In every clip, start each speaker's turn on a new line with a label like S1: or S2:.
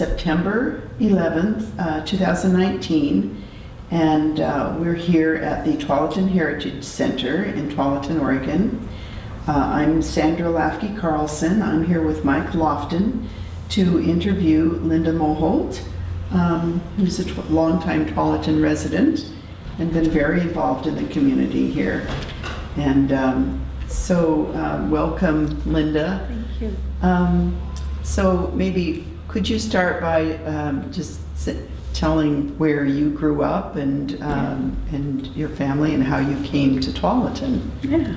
S1: September 11th, 2019, and we're here at the Tualatin Heritage Center in Tualatin, Oregon. I'm Sandra Lafke Carlson. I'm here with Mike Lofton to interview Linda Moholt, who's a longtime Tualatin resident and been very involved in the community here. And welcome, Linda.
S2: Thank you.
S1: So maybe could you start by just telling where you grew up and your family and how you came to Tualatin?
S2: Yeah.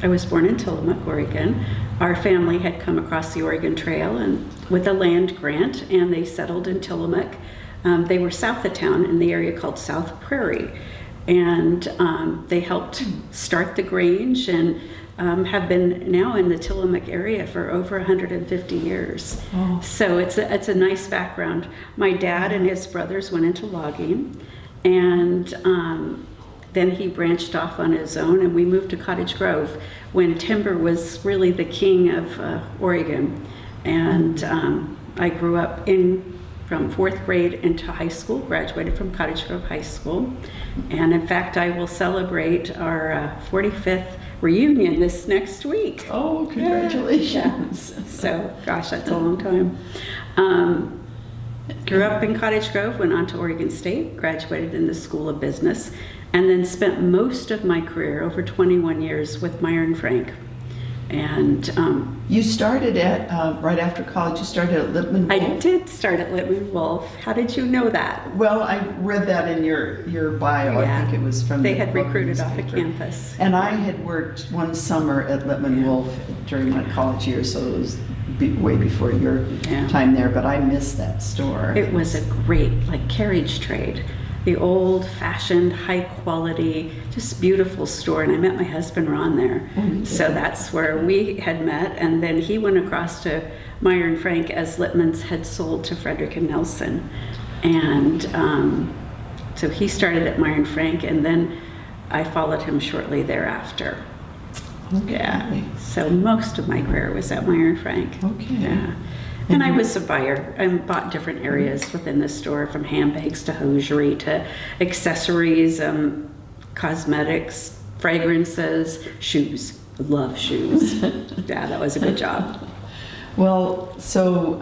S2: I was born in Tillamook, Oregon. Our family had come across the Oregon Trail and with a land grant, and they settled in Tillamook. They were south of town in the area called South Prairie, and they helped start the Grange and have been now in the Tillamook area for over 150 years.
S1: Oh.
S2: So it's a nice background. My dad and his brothers went into logging, and then he branched off on his own, and we moved to Cottage Grove when timber was really the king of Oregon. And I grew up from 4th grade into high school, graduated from Cottage Grove High School. And in fact, I will celebrate our 45th reunion this next week.
S1: Oh, congratulations.
S2: Yeah. So, gosh, that's a long time. Grew up in Cottage Grove, went on to Oregon State, graduated in the School of Business, and then spent most of my career, over 21 years, with Meyer and Frank. And
S1: you started at, right after college, you started at Lippman Wolf?
S2: I did start at Lippman Wolf. How did you know that?
S1: Well, I read that in your bio.
S2: Yeah.
S1: I think it was from
S2: They
S1: the
S2: had
S1: local
S2: recruited off of
S1: newspaper.
S2: campus.
S1: And I had worked one summer at Lippman Wolf during my college years, so it was way before your time there, but I missed that store.
S2: It was a great, carriage trade. The old-fashioned, high-quality, just beautiful store, and I met my husband Ron there.
S1: Oh,
S2: so that's where we had met, and then he went across to Meyer and Frank as Lippman's had sold to Frederick and Nelson. And so he started at Meyer and Frank, and then I followed him shortly thereafter.
S1: Okay.
S2: Yeah. So most of my career was at Meyer and Frank.
S1: Okay.
S2: Yeah. And I was a buyer. I bought different areas within the store, from handbags to hosiery to accessories, cosmetics, fragrances, shoes. Love shoes. Yeah, that was a good job.
S1: Well, so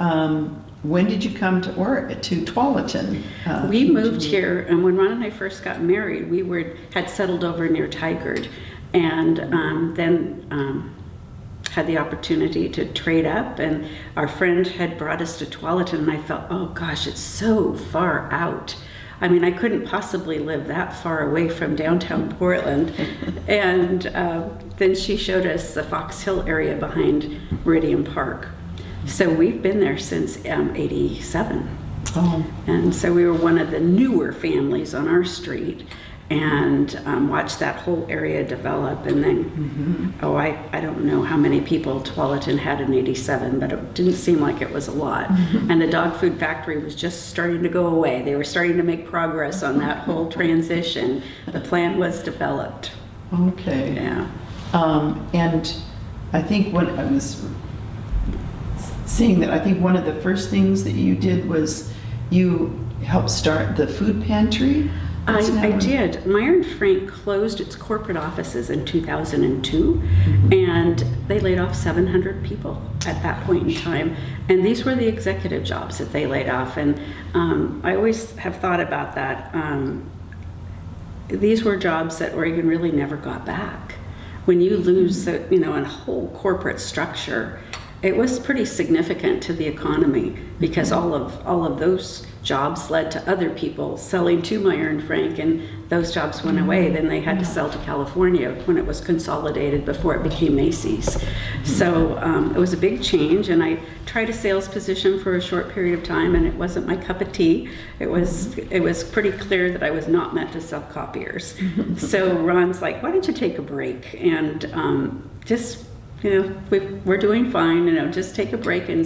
S1: when did you come to Tualatin?
S2: We moved here, and when Ron and I first got married, we had settled over near Tigard, and then had the opportunity to trade up, and our friend had brought us to Tualatin, and I felt, oh gosh, it's so far out. I mean, I couldn't possibly live that far away from downtown Portland. And then she showed us the Fox Hill area behind Meridian Park. So we've been there since '87.
S1: Oh.
S2: And so we were one of the newer families on our street, and watched that whole area develop. And then, I don't know how many people Tualatin had in '87, but it didn't seem like it was a lot. And the dog food factory was just starting to go away. They were starting to make progress on that whole transition. The plan was developed.
S1: Okay.
S2: Yeah.
S1: And I think what I was saying that I think one of the first things that you did was you helped start the food pantry.
S2: I did. Meyer and Frank closed its corporate offices in 2002, and they laid off 700 people at that point in time. And these were the executive jobs that they laid off. And I always have thought about that. These were jobs that Oregon really never got back. When you lose a whole corporate structure, it was pretty significant to the economy, because all of those jobs led to other people selling to Meyer and Frank, and those jobs went away. Then they had to sell to California when it was consolidated before it became Macy's. So it was a big change, and I tried a sales position for a short period of time, and it wasn't my cup of tea. It was pretty clear that I was not meant to sell copiers. So Ron's like, why don't you take a break and just, we're doing fine, just take a break and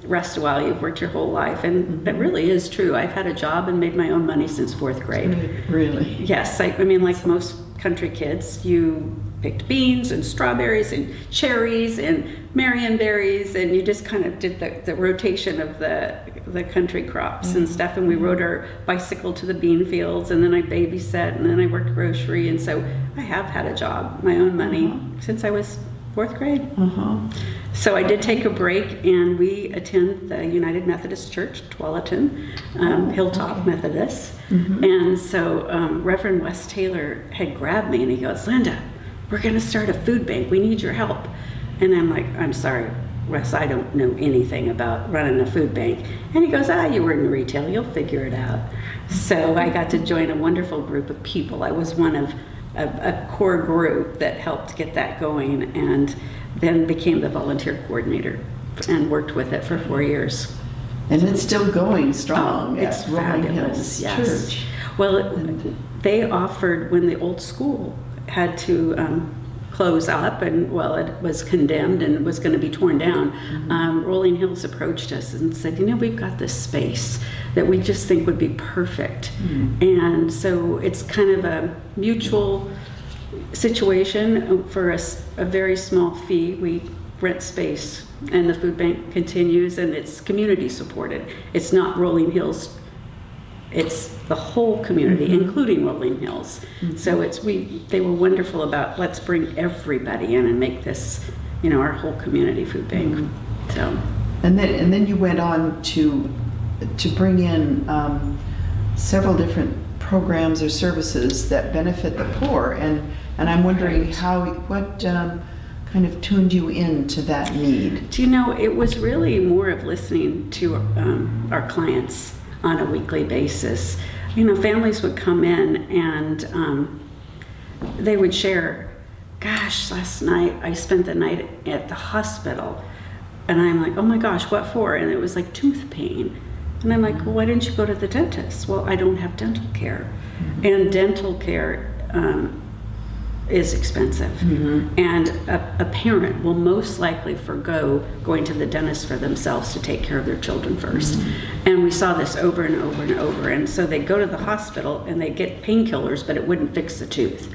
S2: rest a while. You've worked your whole life. And that really is true. I've had a job and made my own money since 4th grade.
S1: Really?
S2: Yes. I mean, like most country kids, you picked beans and strawberries and cherries and marionberries, and you just kind of did the rotation of the country crops and stuff. And we rode our bicycle to the bean fields, and then I babysat, and then I worked grocery. And so I have had a job, my own money, since I was 4th grade. So I did take a break, and we attend the United Methodist Church, Tualatin, Hilltop Methodist. And so Reverend Wes Taylor had grabbed me, and he goes, "Linda, we're going to start a food bank. We need your help." And I'm like, "I'm sorry, Wes, I don't know anything about running a food bank." And he goes, "You were in retail, you'll figure it out." So I got to join a wonderful group of people. I was one of a core group that helped get that going, and then became the volunteer coordinator and worked with it for 4 years.
S1: And it's still going strong.
S2: It's
S1: at Rolling
S2: fabulous,
S1: Hills
S2: yes.
S1: Church.
S2: Well, they offered, when the old school had to close up, and well, it was condemned and was going to be torn down, Rolling Hills approached us and said, "We've got this space that we just think would be perfect." And so it's kind of a mutual situation. For a very small fee, we rent space, and the food bank continues, and it's community supported. It's not Rolling Hills, it's the whole community, including Rolling Hills. So they were wonderful about, let's bring everybody in and make this, our whole community food bank. So,
S1: and then you went on to bring in several different programs or services that benefit the poor, and I'm wondering what kind of tuned you into that need?
S2: Do it was really more of listening to our clients on a weekly basis. Families would come in, and they would share, "Gosh, last night I spent the night at the hospital." And I'm like, "Oh my gosh, what for?" And it was like tooth pain. And I'm like, "Well, why didn't you go to the dentist?" "Well, I don't have dental care." And dental care is expensive. And a parent will most likely forgo going to the dentist for themselves to take care of their children first. And we saw this over and over and over. And so they go to the hospital and they get painkillers, but it wouldn't fix the tooth.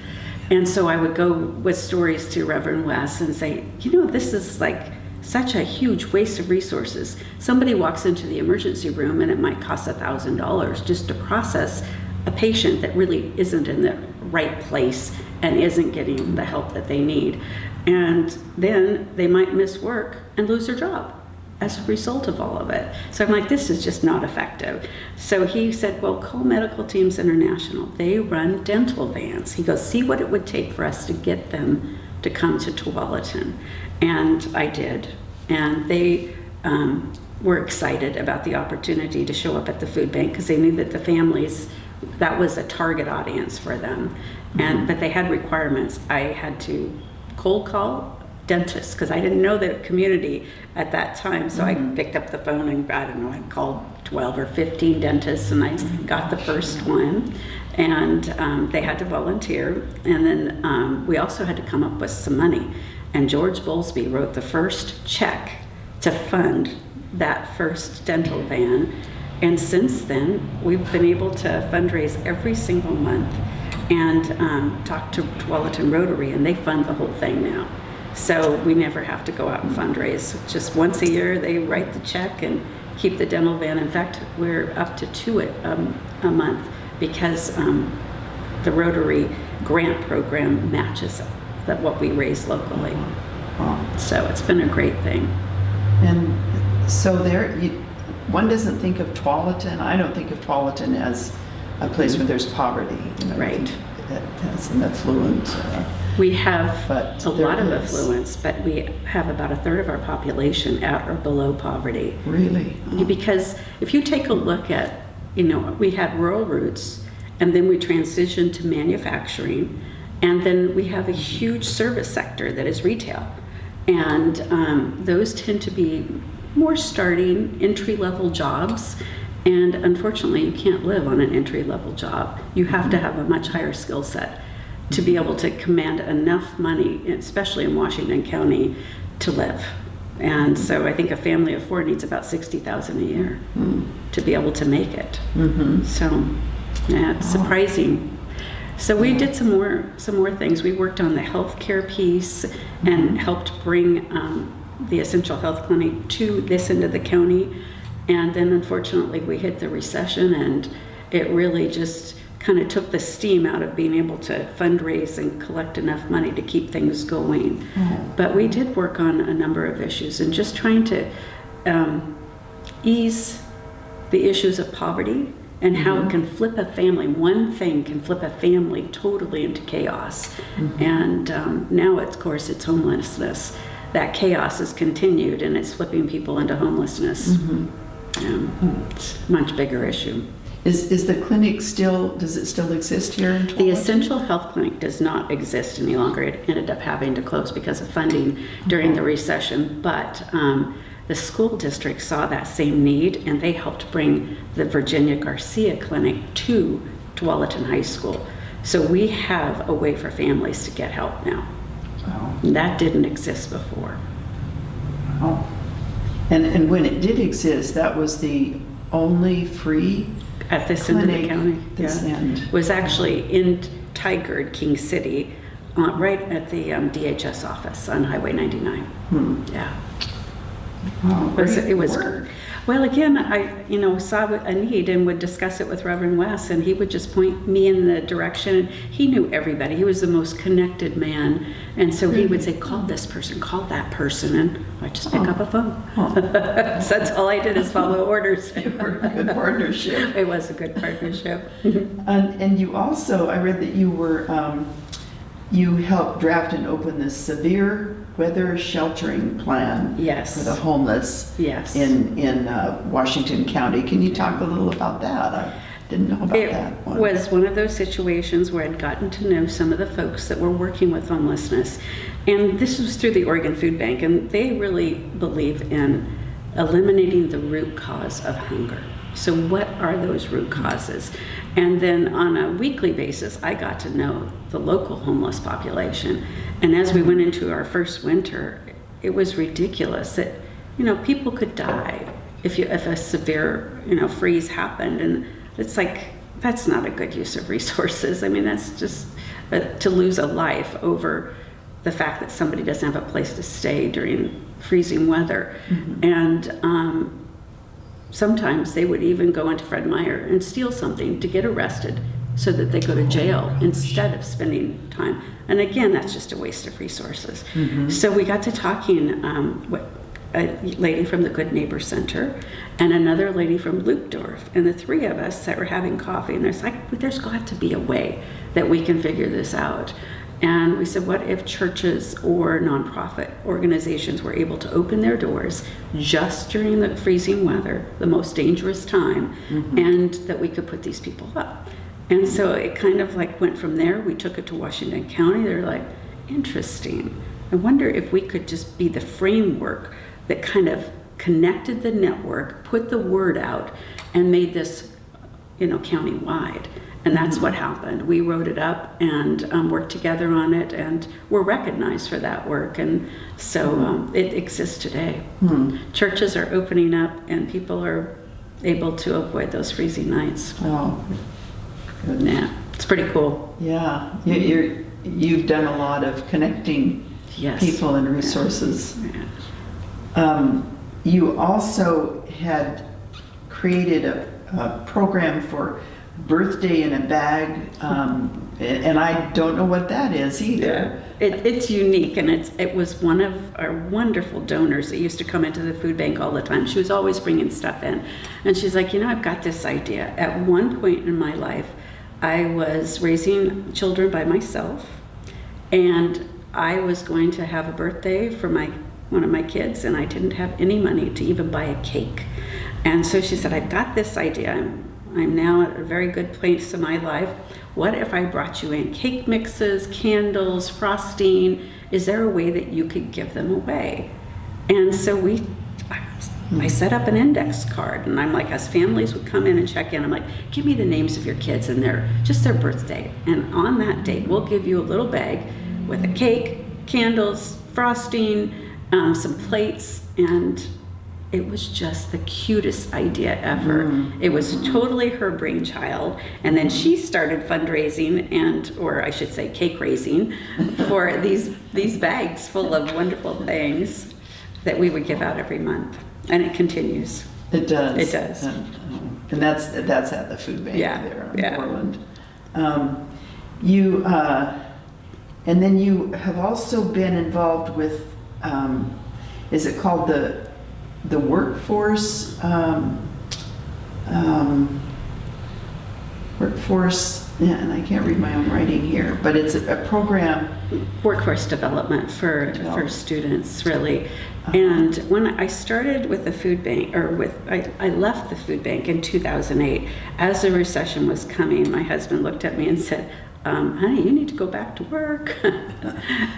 S2: And so I would go with stories to Reverend Wes and say, this is like such a huge waste of resources. Somebody walks into the emergency room and it might cost $1,000 just to process a patient that really isn't in the right place and isn't getting the help that they need. And then they might miss work and lose their job as a result of all of it. So I'm like, this is just not effective. So he said, "Well, call Medical Teams International. They run dental vans." He goes, "See what it would take for us to get them to come to Tualatin." And I did. And they were excited about the opportunity to show up at the food bank because they knew that the families, that was a target audience for them. But they had requirements. I had to cold call dentists because I didn't know the community at that time. So I picked up the phone and I called 12 or 15 dentists, and I got the first one. And they had to volunteer. And then we also had to come up with some money. And George Bowlesby wrote the first check to fund that first dental van. And since then, we've been able to fundraise every single month and talk to Tualatin Rotary, and they fund the whole thing now. So we never have to go out and fundraise. Just once a year, they write the check and keep the dental van. In fact, we're up to 2 a month because the Rotary grant program matches what we raise locally. So it's been a great thing.
S1: And so one doesn't think of Tualatin. I don't think of Tualatin as a place where there's poverty.
S2: Right.
S1: That has an affluent.
S2: We have
S1: But
S2: a lot of
S1: there is.
S2: affluence, but we have about 1/3 of our population at or below poverty.
S1: Really?
S2: Because if you take a look at, we had rural roots, and then we transitioned to manufacturing, and then we have a huge service sector that is retail. And those tend to be more starting entry-level jobs. And unfortunately, you can't live on an entry-level job. You have to have a much higher skill set to be able to command enough money, especially in Washington County, to live. And so I think a family of 4 needs about $60,000 a year to be able to make it. So, yeah, it's surprising. So we did some more things. We worked on the healthcare piece and helped bring the Essential Health Clinic to this end of the county. And then unfortunately we hit the recession, and it really just kind of took the steam out of being able to fundraise and collect enough money to keep things going. But we did work on a number of issues and just trying to ease the issues of poverty and how it can flip a family. One thing can flip a family totally into chaos. And now, of course, it's homelessness. That chaos has continued, and it's flipping people into homelessness. It's a much bigger issue.
S1: Is the clinic still, does it still exist here in Tualatin?
S2: The Essential Health Clinic does not exist any longer. It ended up having to close because of funding during the recession, but the school district saw that same need, and they helped bring the Virginia Garcia Clinic to Tualatin High School. So we have a way for families to get help now. That didn't exist before.
S1: And when it did exist, that was the only free
S2: At this end of the county.
S1: this end.
S2: Was actually in Tigard, King City, right at the DHS office on Highway 99. Yeah. It was well, again, I saw a need and would discuss it with Reverend West, and he would just point me in the direction. He knew everybody. He was the most connected man, and so he would say, call this person, call that person, and I'd just pick up a phone. So that's all I did is follow orders.
S1: You were a good partnership.
S2: It was a good partnership.
S1: And you also, I read that you were you helped draft and open the severe weather sheltering plan for the homeless in Washington County. Can you talk a little about that? I didn't know about that one.
S2: It was one of those situations where I'd gotten to know some of the folks that were working with homelessness. And this was through the Oregon Food Bank, and they really believe in eliminating the root cause of hunger. So what are those root causes? And then on a weekly basis, I got to know the local homeless population. And as we went into our first winter, it was ridiculous that, people could die if a severe, freeze happened. And it's like, that's not a good use of resources. I mean, that's just to lose a life over the fact that somebody doesn't have a place to stay during freezing weather. And sometimes they would even go into Fred Meyer and steal something to get arrested so that they go to jail instead of spending time. And again, that's just a waste of resources. So we got to talking with a lady from the Good Neighbor Center and another lady from Lukdorf, and the three of us that were having coffee, and there's got to be a way that we can figure this out. And we said, what if churches or nonprofit organizations were able to open their doors just during the freezing weather, the most dangerous time, and that we could put these people up? And so it kind of went from there. We took it to Washington County. They're like, interesting. I wonder if we could just be the framework that kind of connected the network, put the word out, and made this, county-wide. And that's what happened. We wrote it up and worked together on it, and we're recognized for that work. And so it exists today. Churches are opening up, and people are able to avoid those freezing nights.
S1: Oh, good.
S2: Yeah, it's pretty cool.
S1: Yeah, you've done a lot of connecting people and resources. You also had created a program for birthday in a bag, and I don't know what that is either.
S2: It's unique, and it was one of our wonderful donors that used to come into the food bank all the time. She was always bringing stuff in, and she's like, I've got this idea. At one point in my life, I was raising children by myself, and I was going to have a birthday for one of my kids, and I didn't have any money to even buy a cake. And so she said, I've got this idea. I'm now at a very good place in my life. What if I brought you in cake mixes, candles, frosting? Is there a way that you could give them away? And so I set up an index card, and I'm like, as families would come in and check in, I'm like, give me the names of your kids and just their birthday. And on that date, we'll give you a little bag with a cake, candles, frosting, some plates, and it was just the cutest idea ever. It was totally her brainchild. And then she started fundraising or I should say cake raising for these bags full of wonderful things that we would give out every month. And it continues.
S1: It does.
S2: It does.
S1: And that's at the food bank there in Portland. And then you have also been involved with, is it called the workforce? And I can't read my own writing here, but it's a program.
S2: Workforce development for students, really. And when I started with the food bank, I left the food bank in 2008. As the recession was coming, my husband looked at me and said, honey, you need to go back to work.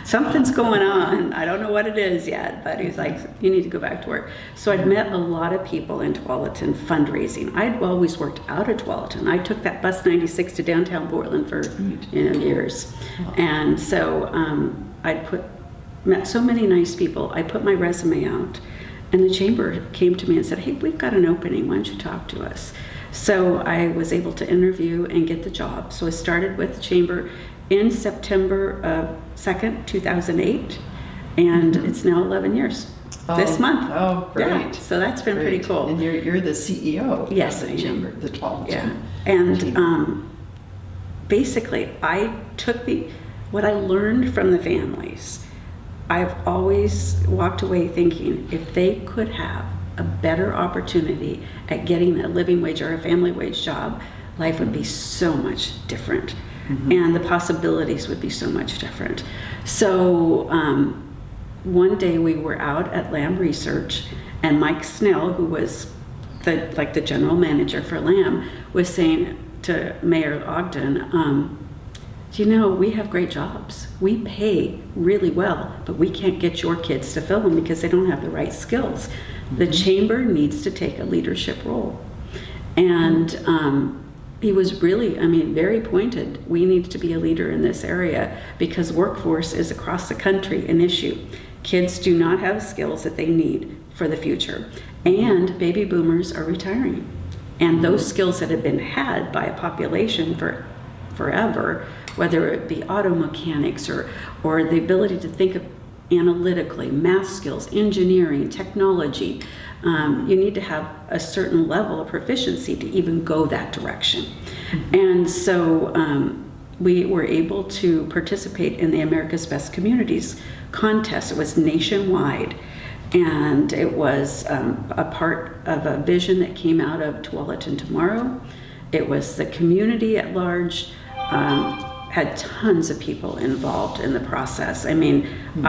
S2: Something's going on. I don't know what it is yet, but he's like, you need to go back to work. So I'd met a lot of people in Tualatin fundraising. I'd always worked out of Tualatin. I took that bus 96 to downtown Portland for years. And so met so many nice people. I put my resume out, and the chamber came to me and said, hey, we've got an opening. Why don't you talk to us? So I was able to interview and get the job. So I started with the chamber in September 2nd, 2008, and it's now 11 years this month.
S1: Oh, great.
S2: Yeah, so that's been pretty cool.
S1: And you're the CEO
S2: yes,
S1: of the chamber, the Tualatin.
S2: Yeah, and basically I took what I learned from the families. I've always walked away thinking if they could have a better opportunity at getting a living wage or a family wage job, life would be so much different. And the possibilities would be so much different. So one day we were out at Lamb Research, and Mike Snell, who was the general manager for Lamb, was saying to Mayor Ogden, you know, we have great jobs. We pay really well, but we can't get your kids to fill them because they don't have the right skills. The chamber needs to take a leadership role. And he was really, very pointed. We need to be a leader in this area because workforce is across the country an issue. Kids do not have skills that they need for the future. And baby boomers are retiring. And those skills that have been had by a population for forever, whether it be auto mechanics or the ability to think of analytically, math skills, engineering, technology, you need to have a certain level of proficiency to even go that direction. And so we were able to participate in the America's Best Communities contest. It was nationwide, and it was a part of a vision that came out of Tualatin Tomorrow. It was the community at large. Had tons of people involved in the process. I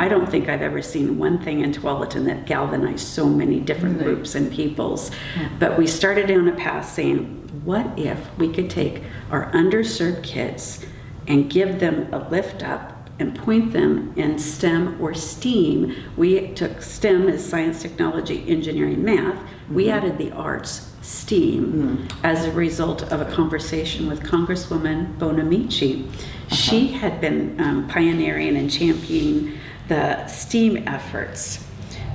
S2: don't think I've ever seen one thing in Tualatin that galvanized so many different groups and peoples. But we started down a path saying, what if we could take our underserved kids and give them a lift up and point them in STEM or STEAM. We took STEM as science, technology, engineering, math. We added the arts, STEAM, as a result of a conversation with Congresswoman Bonamici. She had been pioneering and championing the STEAM efforts.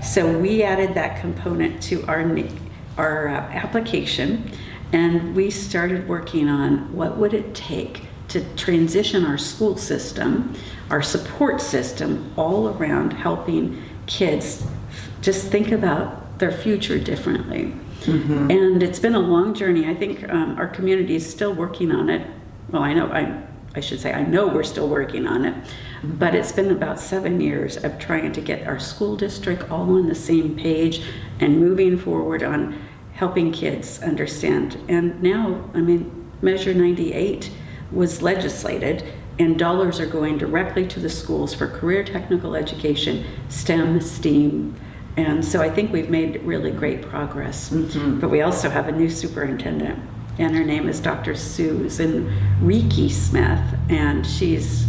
S2: So we added that component to our application, and we started working on what would it take to transition our school system, our support system, all around helping kids just think about their future differently. And it's been a long journey. I think our community is still working on it. Well, I know we're still working on it, but it's been about 7 years of trying to get our school district all on the same page and moving forward on helping kids understand. And now, Measure 98 was legislated, and dollars are going directly to the schools for career technical education, STEM, STEAM. And so I think we've made really great progress. But we also have a new superintendent, and her name is Dr. Susan Reiki Smith, and she's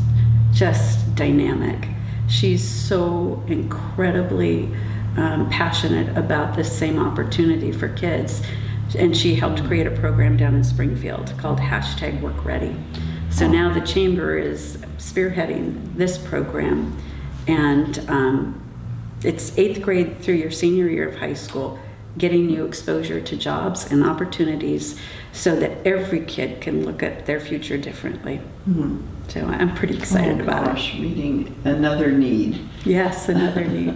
S2: just dynamic. She's so incredibly passionate about this same opportunity for kids. And she helped create a program down in Springfield called #WorkReady. So now the chamber is spearheading this program, and it's 8th grade through your senior year of high school. getting new exposure to jobs and opportunities so that every kid can look at their future differently. So I'm pretty excited about it.
S1: Meeting another need.
S2: Yes, another need.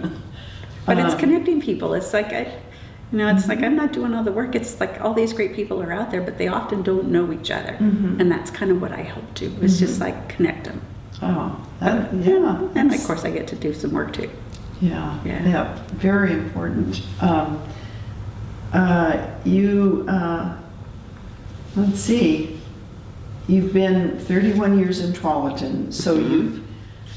S2: But it's connecting people. It's like, it's like I'm not doing all the work. It's like all these great people are out there, but they often don't know each other. And that's kind of what I hope to, is just like connect them.
S1: Oh,
S2: yeah. And of course I get to do some work too.
S1: Yeah, very important. Let's see, you've been 31 years in Tualatin, so you've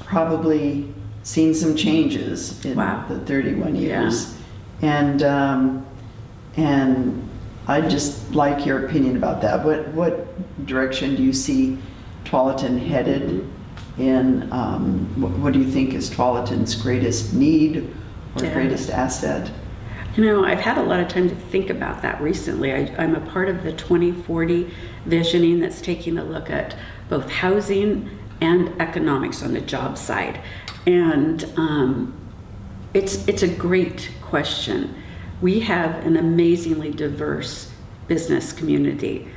S1: probably seen some changes in the 31 years. And I'd just like your opinion about that. What direction do you see Tualatin headed in? What do you think is Tualatin's greatest need or greatest asset?
S2: I've had a lot of time to think about that recently. I'm a part of the 2040 visioning that's taking a look at both housing and economics on the job side. And it's a great question. We have an amazingly diverse business community.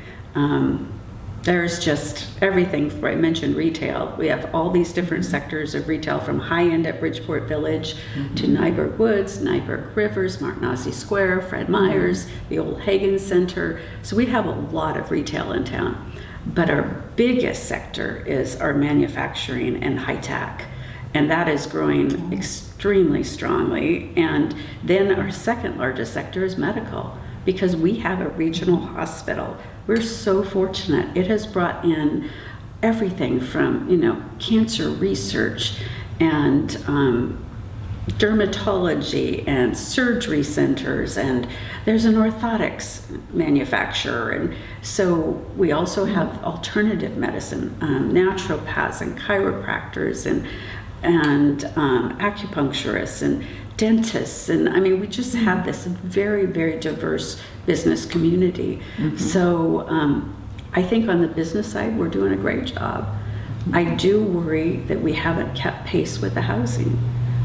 S2: There's just everything. I mentioned retail. We have all these different sectors of retail, from high-end at Bridgeport Village to Nyberg Woods, Nyberg Rivers, Martnazi Square, Fred Meyer's, the old Hagen Center. So we have a lot of retail in town. But our biggest sector is our manufacturing and high tech. And that is growing extremely strongly. And then our second largest sector is medical, because we have a regional hospital. We're so fortunate. It has brought in everything from, cancer research and dermatology and surgery centers, and there's an orthotics manufacturer. And so we also have alternative medicine, naturopaths and chiropractors and acupuncturists and dentists, and we just have this very, very diverse business community. So I think on the business side, we're doing a great job. I do worry that we haven't kept pace with the housing.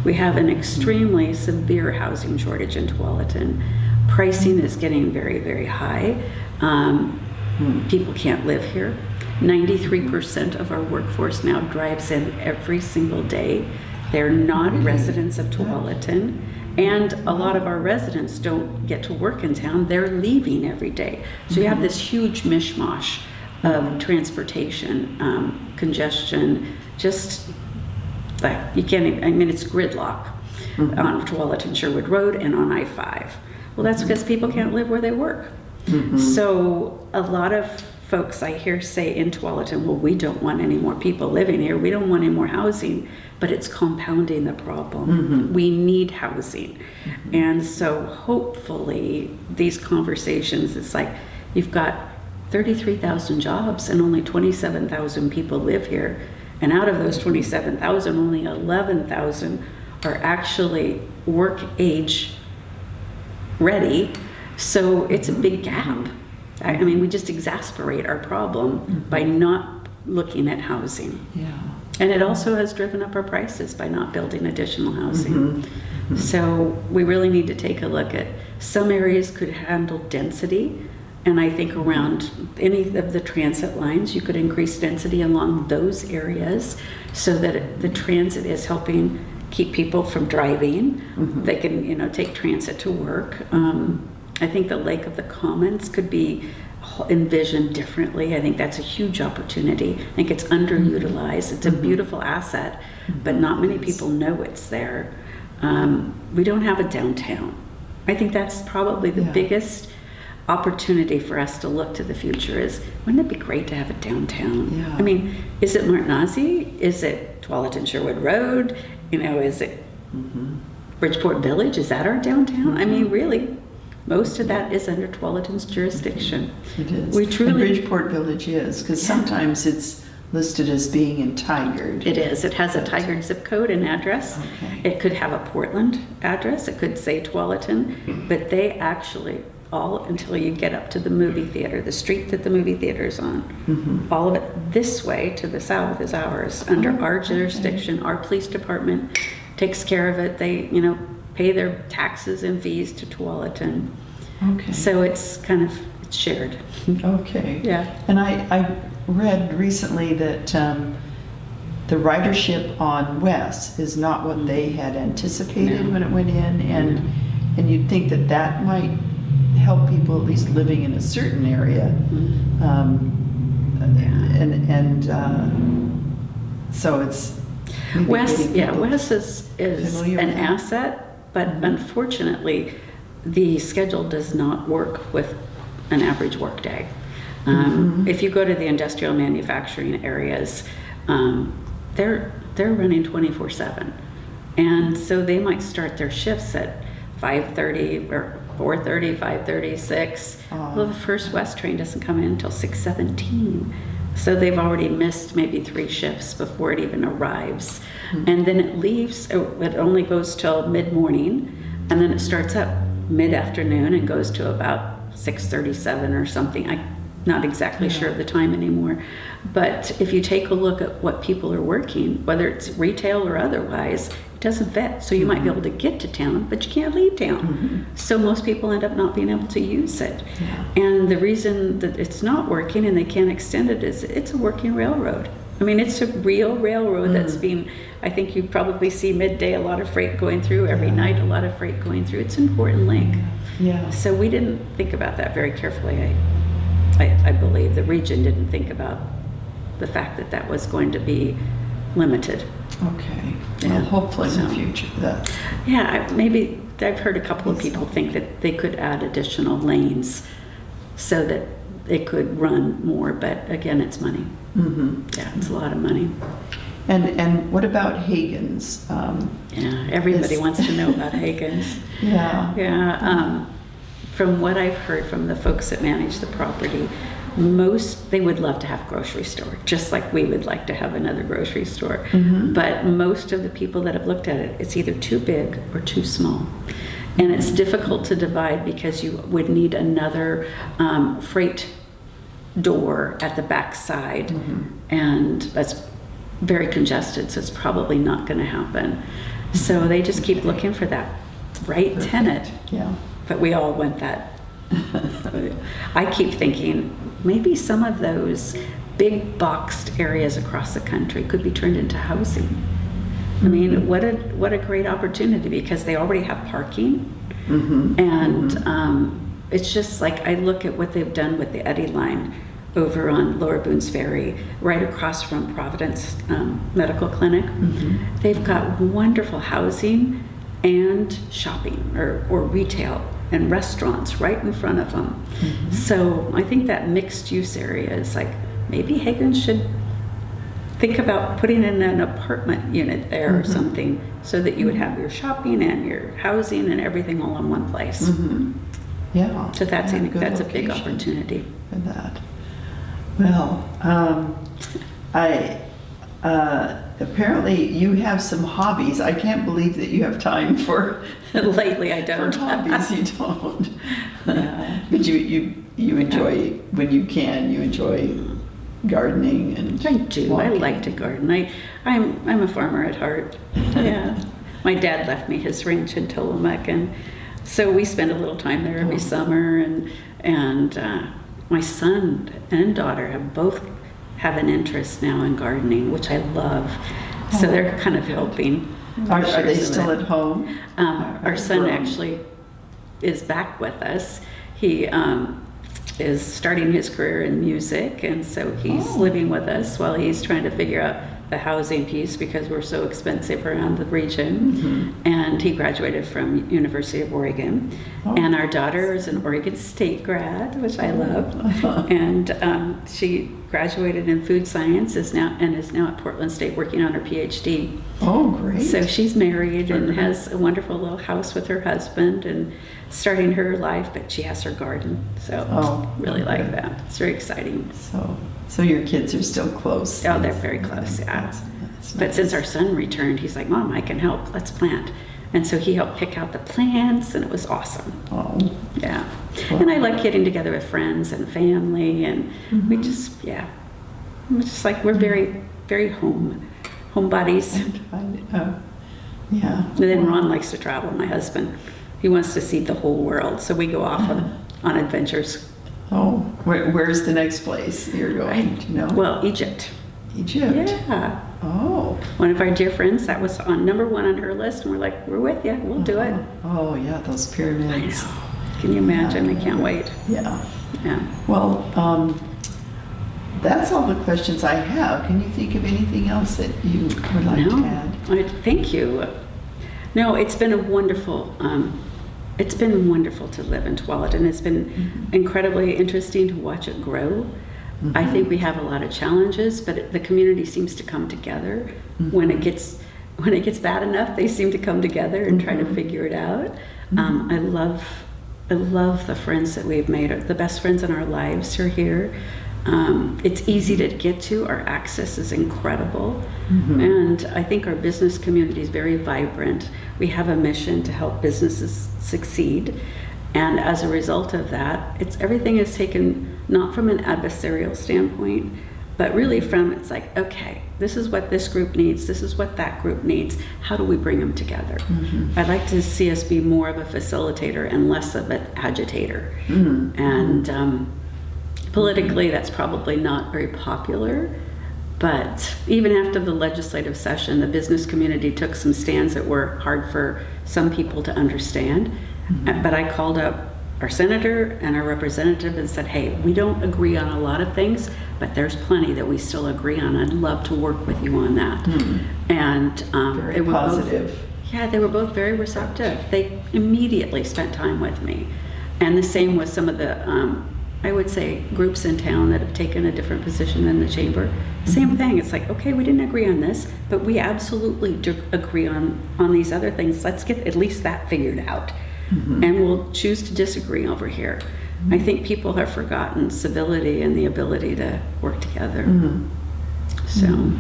S2: We have an extremely severe housing shortage in Tualatin. Pricing is getting very, very high. People can't live here. 93% of our workforce now drives in every single day. They're not residents of Tualatin, and a lot of our residents don't get to work in town. They're leaving every day. So you have this huge mishmash of transportation, congestion, just like you can't even, it's gridlock on Tualatin Sherwood Road and on I-5. Well, that's because people can't live where they work. So a lot of folks I hear say in Tualatin, well, we don't want any more people living here. We don't want any more housing, but it's compounding the problem. We need housing. And so hopefully these conversations, it's like you've got 33,000 jobs and only 27,000 people live here. And out of those 27,000, only 11,000 are actually work age ready. So it's a big gap. We just exasperate our problem by not looking at housing. And it also has driven up our prices by not building additional housing. So we really need to take a look at, some areas could handle density, and I think around any of the transit lines, you could increase density along those areas so that the transit is helping keep people from driving. They can, take transit to work. I think the Lake of the Commons could be envisioned differently. I think that's a huge opportunity. I think it's underutilized. It's a beautiful asset, but not many people know it's there. We don't have a downtown. I think that's probably the biggest opportunity for us to look to the future is, wouldn't it be great to have a downtown? Is it Martnazi? Is it Tualatin Sherwood Road? Is it Bridgeport Village? Is that our downtown? Really, most of that is under Tualatin's jurisdiction.
S1: It is.
S2: We truly,
S1: and Bridgeport Village is, because sometimes it's listed as being in Tigard.
S2: It is. It has a Tigard zip code and address. It could have a Portland address. It could say Tualatin, but they actually all, until you get up to the movie theater, the street that the movie theater is on, all of it this way to the south is ours, under our jurisdiction. Our police department takes care of it. They, pay their taxes and fees to Tualatin.
S1: Okay.
S2: So it's kind of it's shared.
S1: Okay.
S2: Yeah.
S1: And I read recently that the ridership on West is not what they had anticipated
S2: No.
S1: when it went in, and you'd think that that might help people at least living in a certain area. So it's maybe
S2: Wes,
S1: getting
S2: yeah,
S1: people
S2: Wes is
S1: familiar
S2: an
S1: with that.
S2: asset, but unfortunately, the schedule does not work with an average workday. If you go to the industrial manufacturing areas, they're running 24/7, and so they might start their shifts at 5:30 or 4:30, 5:30, 6. Well, the first West train doesn't come in until 6:17. So they've already missed maybe 3 shifts before it even arrives. And then it leaves, it only goes till mid-morning, and then it starts up mid-afternoon and goes to about 6:37 or something. I'm not exactly sure of the time anymore. But if you take a look at what people are working, whether it's retail or otherwise, it doesn't fit. So you might be able to get to town, but you can't leave town. So most people end up not being able to use it. And the reason that it's not working and they can't extend it is it's a working railroad. I mean, it's a real railroad that's being, I think you probably see midday, a lot of freight going through, every night a lot of freight going through. It's an important link.
S1: Yeah.
S2: So we didn't think about that very carefully. I believe the region didn't think about the fact that that was going to be limited.
S1: Okay.
S2: Yeah.
S1: Well, hopefully in the
S2: So-
S1: future that.
S2: Yeah, maybe I've heard a couple of people think that they could add additional lanes so that they could run more, but again, it's money. Yeah, it's a lot of money.
S1: And what about Hagen's?
S2: Yeah, everybody
S1: Yes.
S2: wants to know about Hagen's.
S1: Yeah.
S2: Yeah, from what I've heard from the folks that manage the property, they would love to have a grocery store, just like we would like to have another grocery store. But most of the people that have looked at it, it's either too big or too small. And it's difficult to divide because you would need another freight door at the back side, and that's very congested, so it's probably not going to happen. So they just keep looking for that right tenant.
S1: Yeah.
S2: But we all want that. I keep thinking maybe some of those big boxed areas across the country could be turned into housing. I mean, what a great opportunity, because they already have parking. And it's just like I look at what they've done with the Eddy line over on Lower Boones Ferry, right across from Providence Medical Clinic. They've got wonderful housing and shopping or retail and restaurants right in front of them. So I think that mixed use area is like, maybe Hagen should think about putting in an apartment unit there or something, so that you would have your shopping and your housing and everything all in one place.
S1: Yeah.
S2: So that's
S1: Yeah,
S2: a
S1: good
S2: big
S1: location
S2: opportunity.
S1: for that. Well, apparently you have some hobbies. I can't believe that you have time for
S2: Lately, I
S1: for
S2: don't.
S1: hobbies. You don't.
S2: Yeah.
S1: But you enjoy, when you can, you enjoy gardening and
S2: I do. I
S1: walking.
S2: like to garden. I'm a farmer at heart. Yeah. My dad left me his ranch in Tillamook, and so we spend a little time there every summer. And my son and daughter both have an interest now in gardening, which I love. So they're kind of helping.
S1: Are they
S2: Shares of
S1: still
S2: it.
S1: at home?
S2: Our son
S1: Grown?
S2: actually is back with us. He is starting his career in music, and so he's living with us while he's trying to figure out the housing piece, because we're so expensive around the region. And he graduated from University of Oregon. And our daughter is an Oregon State grad, which I love. And she graduated in food science, is now at Portland State working on her PhD.
S1: Oh, great.
S2: So she's married and has a wonderful little house with her husband and starting her life, but she has her garden. So really like that. It's very exciting.
S1: So your kids are still close.
S2: Oh, they're very close, yeah.
S1: That's
S2: But
S1: nice.
S2: since our son returned, he's like, Mom, I can help. Let's plant. And so he helped pick out the plants, and it was awesome.
S1: Oh,
S2: Yeah. And I like getting together with friends and family, and we just, it's just like we're very, very home buddies.
S1: yeah.
S2: And then Ron likes to travel, my husband. He wants to see the whole world, so we go off on adventures.
S1: Oh, where's the next place you're going? Do you know?
S2: Well, Egypt.
S1: Egypt.
S2: Yeah.
S1: Oh.
S2: One of our dear friends, that was on number 1 on her list, and we're like, we're with you, we'll do it.
S1: Oh, yeah, those pyramids.
S2: I know. Can you imagine? I can't wait.
S1: Yeah.
S2: Yeah.
S1: Well, that's all the questions I have. Can you think of anything else that you would like to add?
S2: Thank you. No, it's been wonderful to live in Tualatin. It's been incredibly interesting to watch it grow. I think we have a lot of challenges, but the community seems to come together. When it gets bad enough, they seem to come together and try to figure it out. I love the friends that we've made. The best friends in our lives are here. It's easy to get to. Our access is incredible. And I think our business community is very vibrant. We have a mission to help businesses succeed. And as a result of that, everything is taken not from an adversarial standpoint, but really from, it's like, okay, this is what this group needs, this is what that group needs, how do we bring them together? I'd like to see us be more of a facilitator and less of an agitator. And politically, that's probably not very popular, but even after the legislative session, the business community took some stands that were hard for some people to understand. But I called up our senator and our representative and said, hey, we don't agree on a lot of things, but there's plenty that we still agree on. I'd love to work with you on that. And
S1: Very
S2: they were
S1: positive.
S2: they were both very receptive. They immediately spent time with me. And the same with some of the, I would say, groups in town that have taken a different position in the chamber. Same thing. It's like, okay, we didn't agree on this, but we absolutely do agree on these other things. Let's get at least that figured out. And we'll choose to disagree over here. I think people have forgotten civility and the ability to work together. So,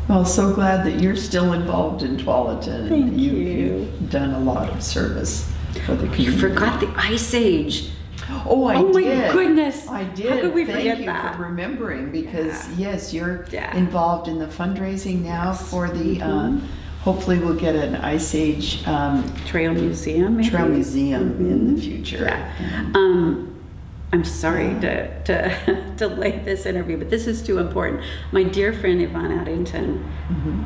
S1: well, so glad that you're still involved in Tualatin.
S2: Thank you.
S1: You've done a lot of service for the community.
S2: you forgot the Ice Age.
S1: Oh, I
S2: Oh my
S1: did.
S2: goodness.
S1: I did.
S2: How could we
S1: Thank
S2: forget
S1: you
S2: that?
S1: for remembering, because yes, you're
S2: Yeah.
S1: involved in the fundraising now for the. Hopefully, we'll get an Ice Age
S2: Trail Museum, maybe?
S1: trail museum in the future.
S2: Yeah. I'm sorry to delay this interview, but this is too important. My dear friend Yvonne Addington,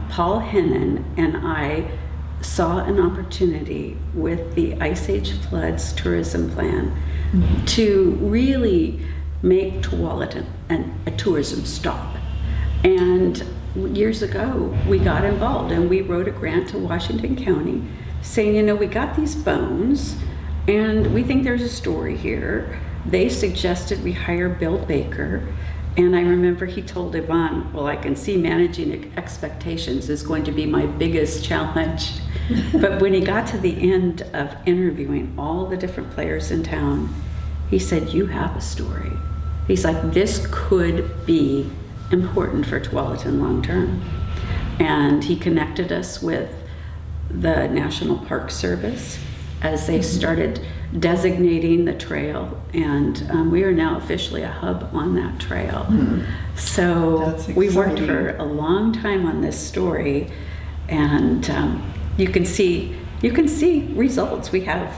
S2: Paul Hennon, and I saw an opportunity with the Ice Age Floods tourism plan to really make Tualatin a tourism stop. And years ago, we got involved and we wrote a grant to Washington County saying, you know, we got these bones and we think there's a story here. They suggested we hire Bill Baker. And I remember he told Yvonne, well, I can see managing expectations is going to be my biggest challenge. But when he got to the end of interviewing all the different players in town, he said, you have a story. He's like, this could be important for Tualatin long term. And he connected us with the National Park Service as they started designating the trail, and we are now officially a hub on that trail. So we worked for a long time on this story, and you can see results. We have,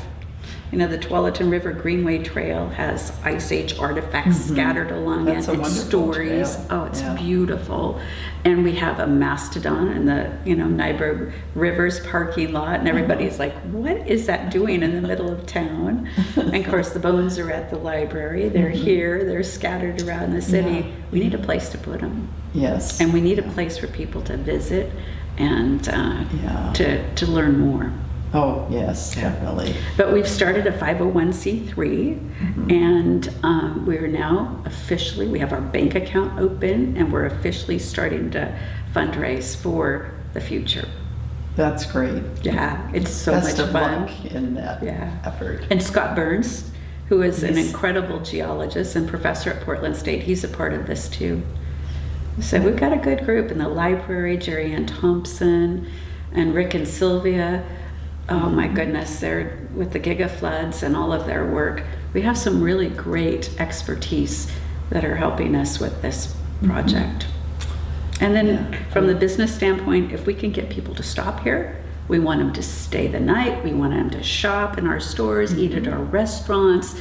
S2: you know, the Tualatin River Greenway Trail has Ice Age artifacts scattered along it, and stories.
S1: Trail.
S2: Oh, it's beautiful. And we have a mastodon in the, you know, Nyberg River's parking lot, and everybody's like, what is that doing in the middle of town? And of course, the bones are at the library. They're here. They're scattered around the city. We need a place to put them.
S1: Yes.
S2: And we need a place for people to visit and to learn more.
S1: Oh, yes, definitely.
S2: But we've started a 501c3, and we're now officially, we have our bank account open, and we're officially starting to fundraise for the future.
S1: That's great.
S2: Yeah, it's so
S1: Best
S2: much
S1: of
S2: fun.
S1: luck in that effort.
S2: And Scott Burns, who is an incredible geologist and professor at Portland State, he's a part of this too. So we've got a good group in the library, Jerry Ann Thompson and Rick and Sylvia. Oh my goodness, they're with the Giga Floods and all of their work. We have some really great expertise that are helping us with this project. And then from the business standpoint, if we can get people to stop here, We want them to stay the night. We want them to shop in our stores, eat at our restaurants,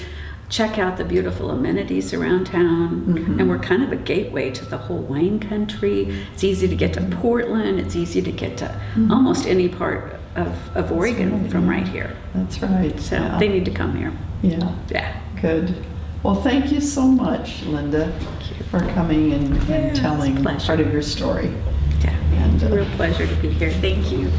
S2: check out the beautiful amenities around town. And we're kind of a gateway to the whole wine country. It's easy to get to Portland. It's easy to get to almost any part of Oregon
S1: right,
S2: from
S1: yeah.
S2: right here.
S1: That's right.
S2: So
S1: yeah.
S2: they need to come here.
S1: Yeah,
S2: Yeah.
S1: good. Well, thank you so much, Linda, for coming and
S2: Yeah, it's a
S1: telling
S2: pleasure.
S1: part of your story.
S2: Yeah.
S1: And,
S2: It's a real pleasure to be here. Thank you.